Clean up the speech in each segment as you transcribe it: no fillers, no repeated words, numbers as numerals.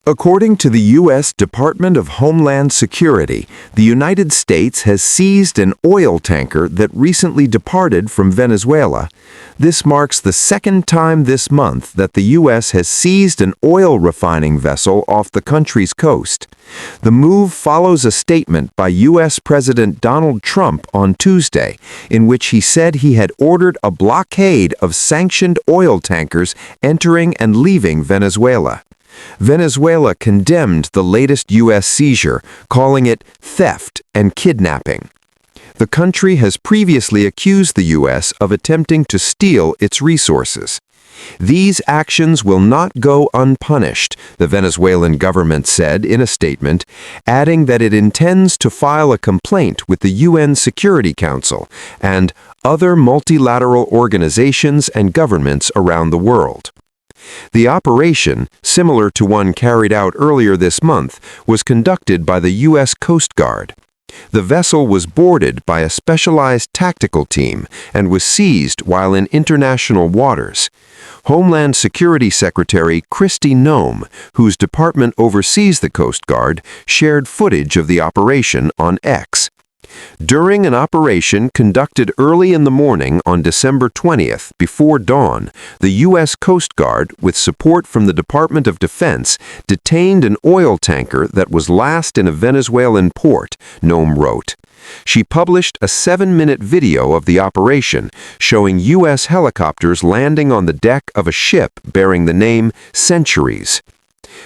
According to the U.S. Department of Homeland Security, the United States has seized an oil tanker that recently departed from Venezuela. This marks the second time this month that the U.S. has seized an oil refining vessel off the country's coast. The move follows a statement by U.S. President Donald Trump on Tuesday, in which he said he had ordered a blockade of sanctioned oil tankers entering and leaving Venezuela. Venezuela condemned the latest U.S. seizure, calling it theft and kidnapping. The country has previously accused the U.S. of attempting to steal its resources. These actions will not go unpunished, the Venezuelan government said in a statement, adding that it intends to file a complaint with the UN Security Council and other multilateral organizations and governments around the world. The operation, similar to one carried out earlier this month, was conducted by the U.S. Coast Guard. The vessel was boarded by a specialized tactical team and was seized while in international waters. Homeland Security Secretary Kristi Noem, whose department oversees the Coast Guard, shared footage of the operation on X. During an operation conducted early in the morning on December 20th, before dawn, the U.S. Coast Guard, with support from the Department of Defense, detained an oil tanker that was last in a Venezuelan port, Noem wrote. She published a 7-minute video of the operation showing U.S. helicopters landing on the deck of a ship bearing the name Centuries.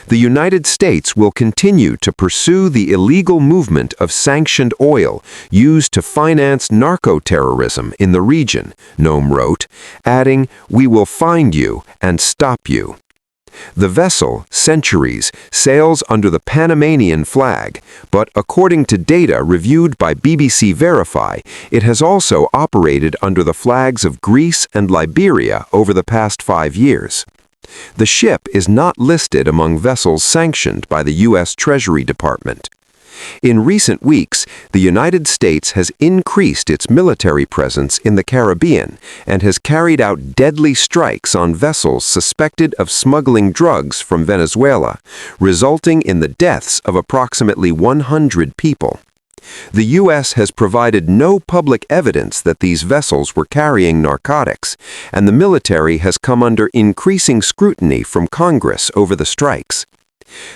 The United States will continue to pursue the illegal movement of sanctioned oil used to finance narco-terrorism in the region, Noem wrote, adding, "We will find you and stop you." The vessel, Centuries, sails under the Panamanian flag, but according to data reviewed by BBC Verify, it has also operated under the flags of Greece and Liberia over the past 5 years. The ship is not listed among vessels sanctioned by the U.S. Treasury Department. In recent weeks, the United States has increased its military presence in the Caribbean and has carried out deadly strikes on vessels suspected of smuggling drugs from Venezuela, resulting in the deaths of approximately 100 people. The U.S. has provided no public evidence that these vessels were carrying narcotics, and the military has come under increasing scrutiny from Congress over the strikes.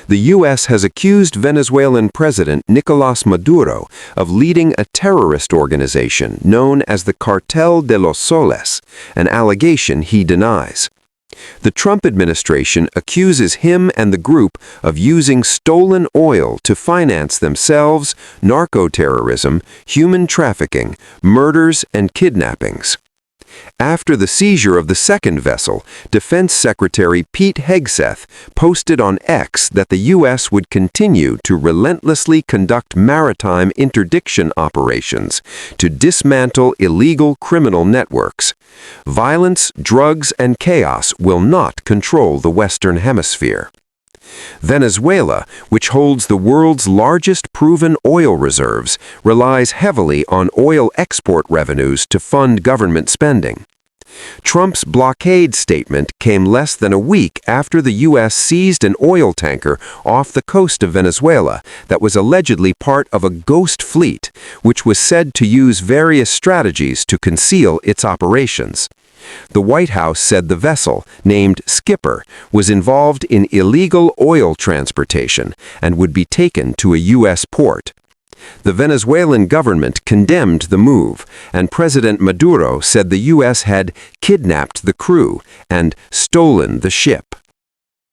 The U.S. has accused Venezuelan President Nicolás Maduro of leading a terrorist organization known as the Cartel de los Soles, an allegation he denies. The Trump administration accuses him and the group of using stolen oil to finance themselves, narco-terrorism, human trafficking, murders, and kidnappings. After the seizure of the second vessel, Defense Secretary Pete Hegseth posted on X that the U.S. would continue to relentlessly conduct maritime interdiction operations to dismantle illegal criminal networks. Violence, drugs, and chaos will not control the Western Hemisphere. Venezuela, which holds the world's largest proven oil reserves, relies heavily on oil export revenues to fund government spending. Trump's blockade statement came less than a week after the U.S. seized an oil tanker off the coast of Venezuela that was allegedly part of a ghost fleet, which was said to use various strategies to conceal its operations. The White House said the vessel, named Skipper, was involved in illegal oil transportation and would be taken to a U.S. port. The Venezuelan government condemned the move, and President Maduro said the U.S. had kidnapped the crew and stolen the ship.